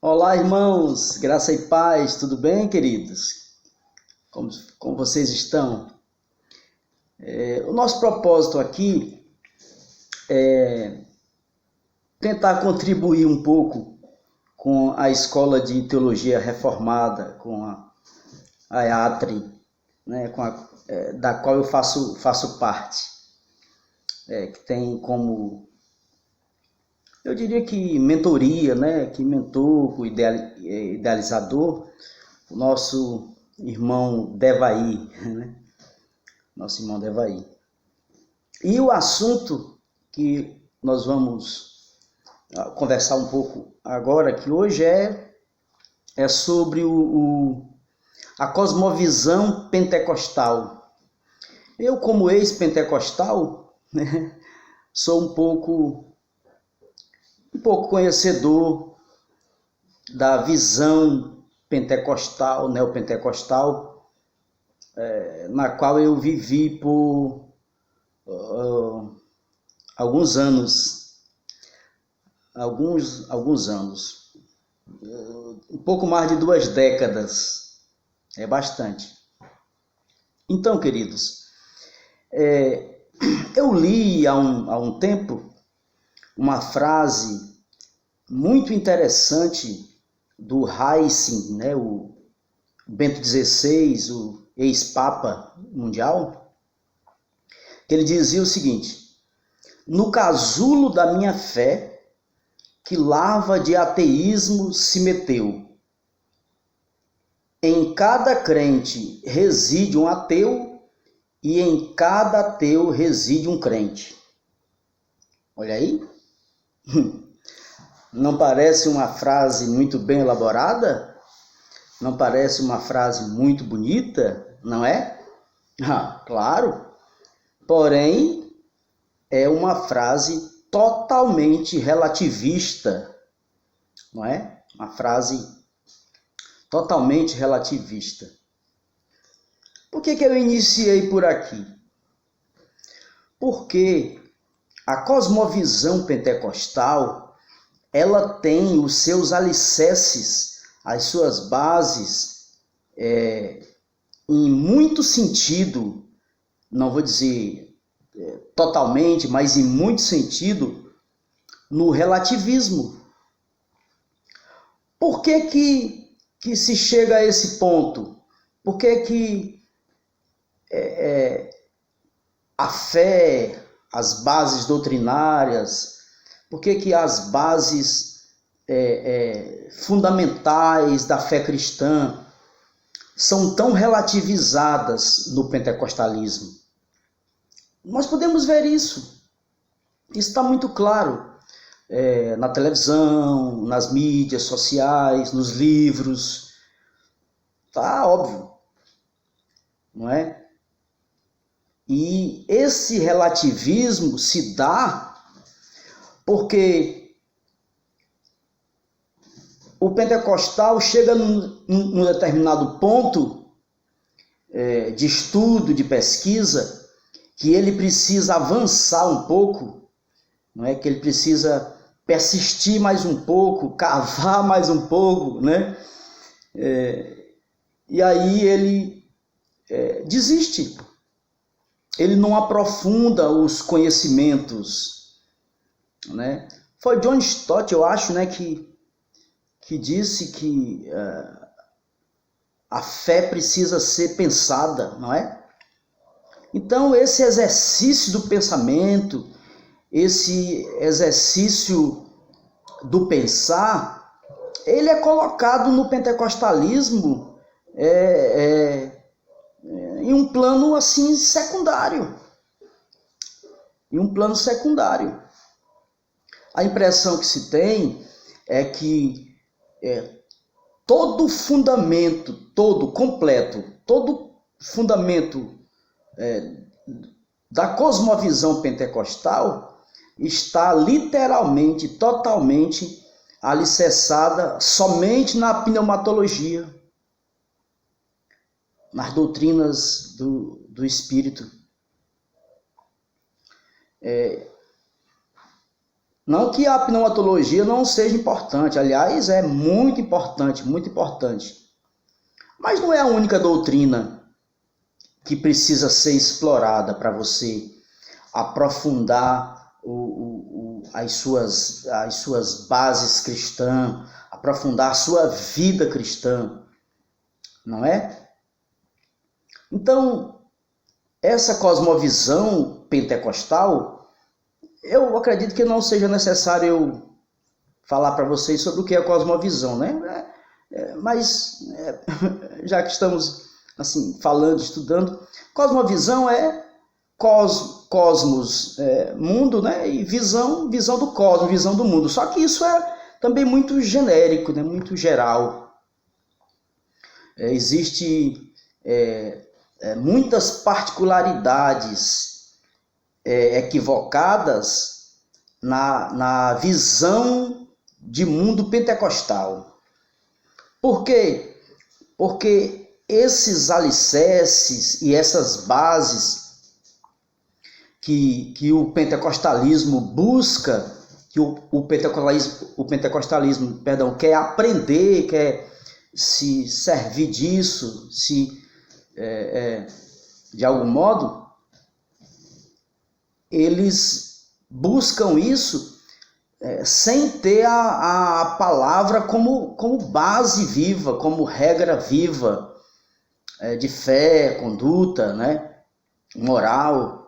Olá, irmãos, graça e paz, tudo bem, queridos? Como vocês estão? O nosso propósito aqui é tentar contribuir um pouco com a Escola de Teologia Reformada, com a EATRE, né, da qual eu faço parte, que tem como, eu diria que mentoria, né, que mentor, idealizador, o nosso irmão Devaí, né? Nosso irmão Devaí. E o assunto que nós vamos conversar um pouco agora, que hoje é sobre a cosmovisão pentecostal. Eu, como ex-pentecostal, né, sou um pouco conhecedor da visão pentecostal, neopentecostal, na qual eu vivi por alguns anos, alguns anos, um pouco mais de 2 décadas, é bastante. Então, queridos, eu li há um tempo uma frase muito interessante do Heissing, né, o Bento XVI, o ex-papa mundial, que ele dizia o seguinte: no casulo da minha fé, que lava de ateísmo se meteu. Em cada crente reside um ateu e em cada ateu reside um crente. Olha aí. Não parece uma frase muito bem elaborada? Não parece uma frase muito bonita, não é? Claro. Porém, é uma frase totalmente relativista, não é? Uma frase totalmente relativista. Por que eu iniciei por aqui? Porque a cosmovisão pentecostal, ela tem os seus alicerces, as suas bases, em muito sentido, não vou dizer totalmente, mas em muito sentido, no relativismo. Por que se chega a esse ponto? Por que a fé, as bases doutrinárias, por que as bases fundamentais da fé cristã são tão relativizadas no pentecostalismo? Nós podemos ver isso. Isso está muito claro na televisão, nas mídias sociais, nos livros. Está óbvio, não é? E esse relativismo se dá porque o pentecostal chega num determinado ponto de estudo, de pesquisa, que ele precisa avançar um pouco, não é? Que ele precisa persistir mais um pouco, cavar mais um pouco, né? E aí ele desiste. Ele não aprofunda os conhecimentos, né? Foi John Stott, eu acho, né, que disse que a fé precisa ser pensada, não é? Então, esse exercício do pensamento, esse exercício do pensar, ele é colocado no pentecostalismo em um plano assim secundário. Em um plano secundário. A impressão que se tem é que todo fundamento, todo completo, todo fundamento da cosmovisão pentecostal está literalmente, totalmente alicerçada somente na pneumatologia, nas doutrinas do Espírito. Não que a pneumatologia não seja importante, aliás, é muito importante, muito importante. Mas não é a única doutrina que precisa ser explorada para você aprofundar as suas bases cristãs, aprofundar a sua vida cristã, não é? Então, essa cosmovisão pentecostal, eu acredito que não seja necessário eu falar para vocês sobre o que é cosmovisão, né? Mas, já que estamos assim falando, estudando, cosmovisão é cosmos, mundo, né? E visão do cosmos, visão do mundo. Só que isso é também muito genérico, né? Muito geral. Existe muitas particularidades equivocadas na visão de mundo pentecostal. Por quê? Porque esses alicerces e essas bases que o pentecostalismo busca, que o pentecostalismo, quer aprender, quer se servir disso, de algum modo, eles buscam isso sem ter a palavra como base viva, como regra viva de fé, conduta, né, moral.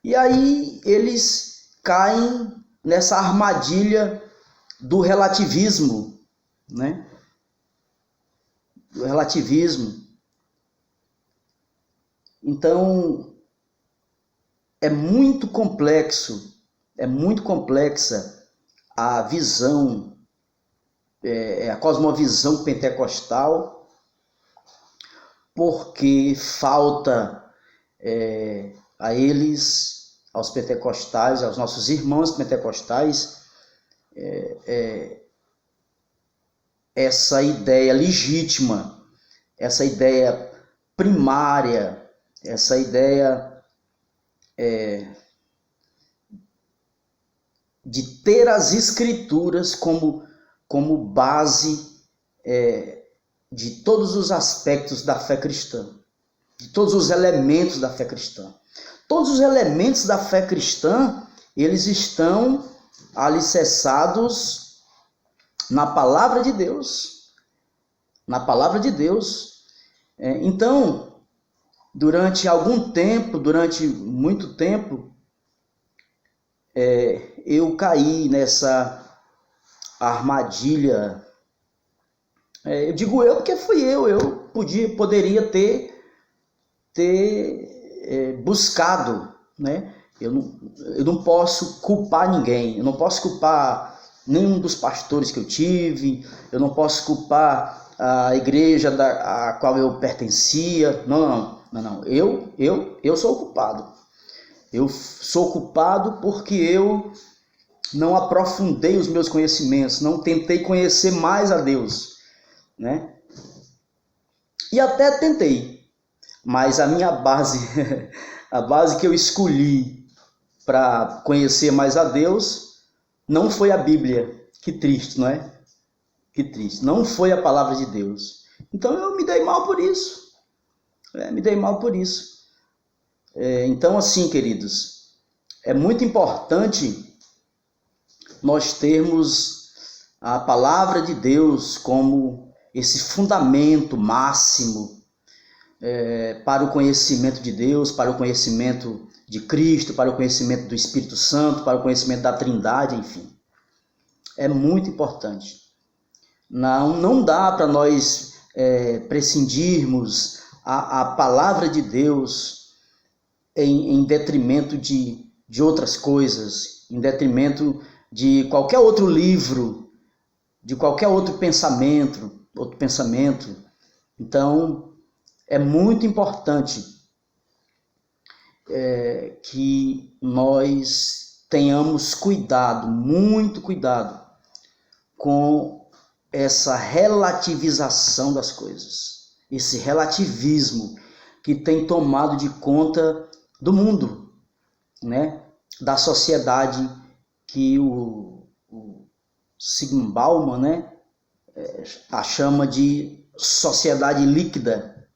E aí eles caem nessa armadilha do relativismo, né? Do relativismo. Então, é muito complexa a visão, a cosmovisão pentecostal, porque falta a eles, aos pentecostais, aos nossos irmãos pentecostais, essa ideia legítima, essa ideia primária, essa ideia de ter as Escrituras como base de todos os aspectos da fé cristã, de todos os elementos da fé cristã. Todos os elementos da fé cristã, eles estão alicerçados na palavra de Deus. Na palavra de Deus. Então, durante muito tempo, eu caí nessa armadilha. Eu digo eu porque fui eu poderia ter buscado, né? Eu não posso culpar ninguém, eu não posso culpar nenhum dos pastores que eu tive, eu não posso culpar a igreja a qual eu pertencia, não, eu sou o culpado. Eu sou culpado porque eu não aprofundei os meus conhecimentos, não tentei conhecer mais a Deus, né? E até tentei, mas a minha base, a base que eu escolhi para conhecer mais a Deus, não foi a Bíblia. Que triste, não é? Que triste. Não foi a palavra de Deus. Então eu me dei mal por isso. Então, assim, queridos, é muito importante nós termos a palavra de Deus como esse fundamento máximo para o conhecimento de Deus, para o conhecimento de Cristo, para o conhecimento do Espírito Santo, para o conhecimento da Trindade, enfim. É muito importante. Não dá para nós prescindirmos a palavra de Deus em detrimento de outras coisas, em detrimento de qualquer outro livro, de qualquer outro pensamento. Então, é muito importante que nós tenhamos cuidado, muito cuidado, com essa relativização das coisas, esse relativismo que tem tomado de conta do mundo, né? Da sociedade que o Zygmunt Bauman, né, a chama de sociedade líquida.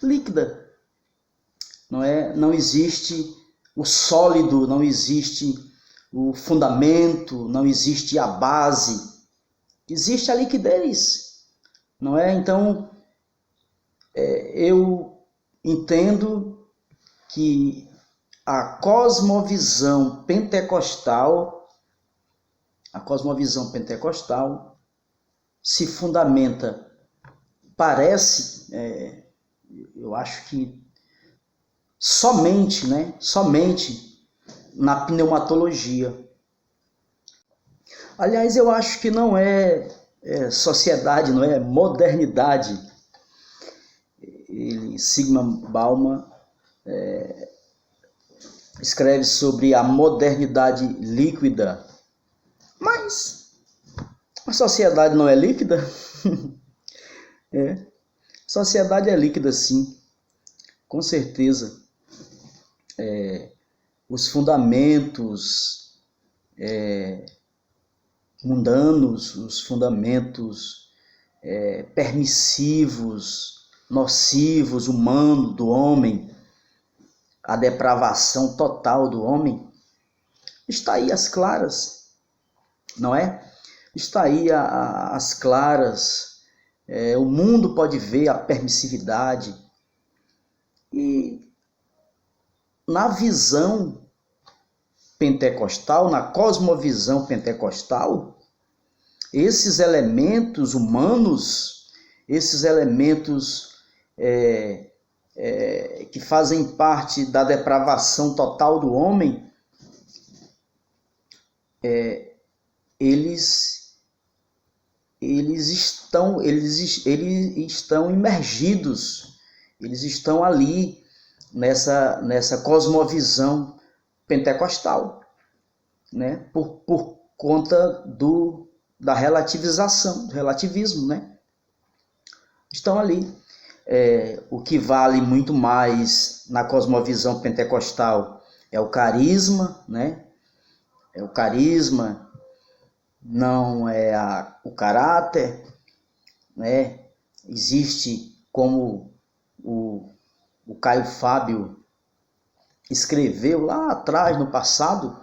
Líquida. Não existe o sólido, não existe o fundamento, não existe a base. Existe a liquidez. Não é? Então, eu entendo que a cosmovisão pentecostal se fundamenta, parece, eu acho que somente na pneumatologia. Aliás, eu acho que não é sociedade, não é modernidade. Zygmunt Bauman escreve sobre a modernidade líquida. Mas a sociedade não é líquida? Sociedade é líquida, sim, com certeza. Os fundamentos mundanos, os fundamentos permissivos, nocivos, humanos, do homem, a depravação total do homem, está aí às claras, não é? Está aí às claras. O mundo pode ver a permissividade. E na visão pentecostal, na cosmovisão pentecostal, esses elementos humanos, esses elementos que fazem parte da depravação total do homem, eles estão imergidos, eles estão ali nessa cosmovisão pentecostal, né? Por conta da relativização, do relativismo, né? Estão ali. O que vale muito mais na cosmovisão pentecostal é o carisma, né? É o carisma, não é o caráter, né? Existe, como o Caio Fábio escreveu lá atrás, no passado,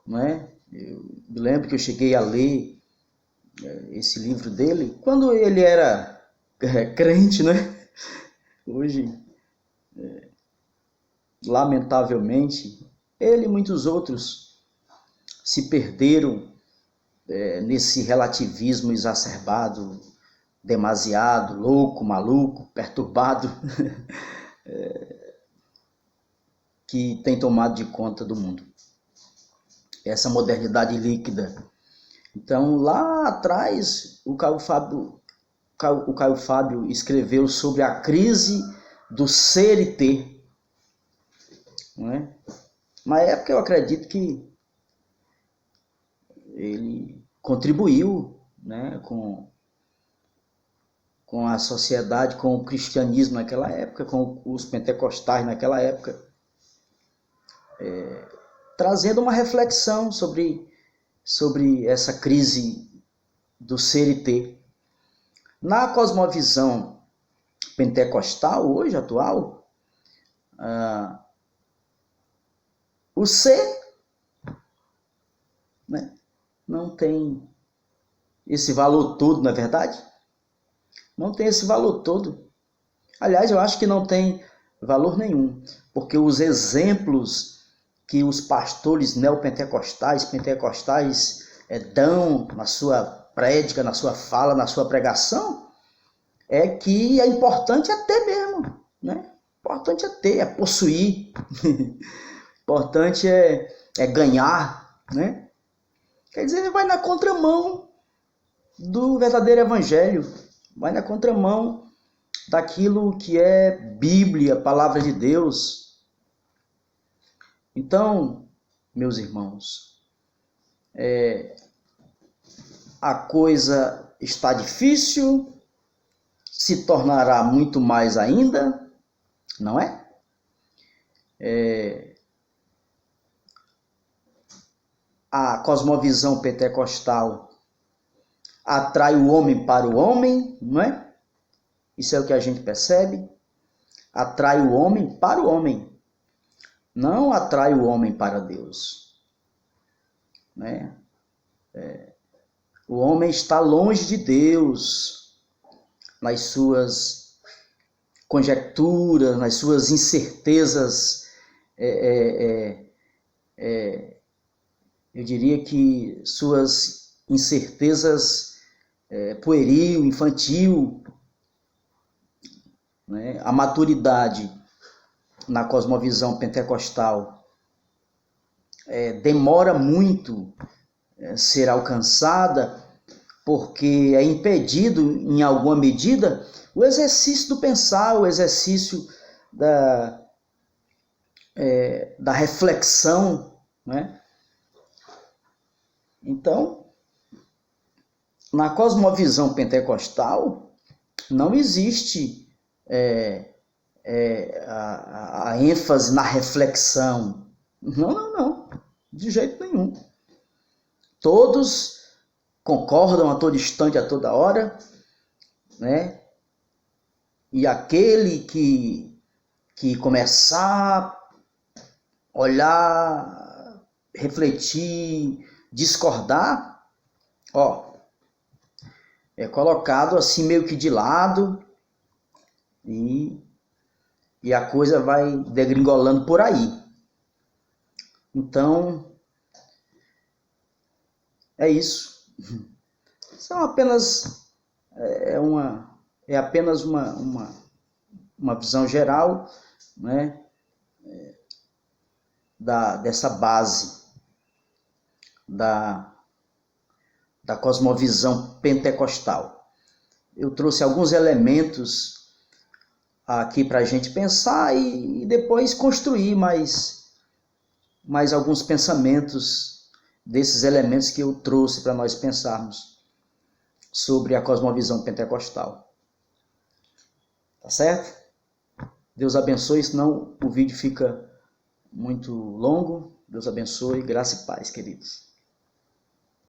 né? Eu me lembro que eu cheguei a ler esse livro dele quando ele era crente, né? Hoje, lamentavelmente, ele e muitos outros se perderam nesse relativismo exacerbado, demasiado, louco, maluco, perturbado, que tem tomado de conta do mundo. Essa modernidade líquida. Então, lá atrás, o Caio Fábio escreveu sobre a crise do ser e ter. Não é? Na época, eu acredito que ele contribuiu, né, com a sociedade, com o cristianismo naquela época, com os pentecostais naquela época, trazendo uma reflexão sobre essa crise do ser e ter. Na cosmovisão pentecostal, hoje, atual, o ser, né, não tem esse valor todo, não é verdade? Não tem esse valor todo. Aliás, eu acho que não tem valor nenhum, porque os exemplos que os pastores neopentecostais, pentecostais dão na sua prédica, na sua fala, na sua pregação, é que é importante é ter mesmo, né? Importante é ter, é possuir, importante é ganhar, né? Quer dizer, vai na contramão do verdadeiro evangelho, vai na contramão daquilo que é Bíblia, palavra de Deus. Então, meus irmãos, a coisa está difícil, se tornará muito mais ainda, não é? a cosmovisão pentecostal atrai o homem para o homem, não é? Isso é o que a gente percebe. Atrai o homem para o homem. Não atrai o homem para Deus. Né? O homem está longe de Deus nas suas conjecturas, nas suas incertezas, eu diria que suas incertezas pueril, infantil, né? A maturidade na cosmovisão pentecostal demora muito ser alcançada, porque é impedido, em alguma medida, o exercício do pensar, o exercício da reflexão, né? Então, na cosmovisão pentecostal, não existe a ênfase na reflexão. Não, de jeito nenhum. Todos concordam a todo instante, a toda hora, né? E aquele que começar a olhar, refletir, discordar, é colocado assim meio que de lado e a coisa vai degringolando por aí. Então, é isso. São apenas apenas uma visão geral, né, dessa base da cosmovisão pentecostal. Eu trouxe alguns elementos aqui para a gente pensar e depois construir mais alguns pensamentos desses elementos que eu trouxe para nós pensarmos sobre a cosmovisão pentecostal. Tá certo? Deus abençoe, senão o vídeo fica muito longo. Deus abençoe, graça e paz, queridos.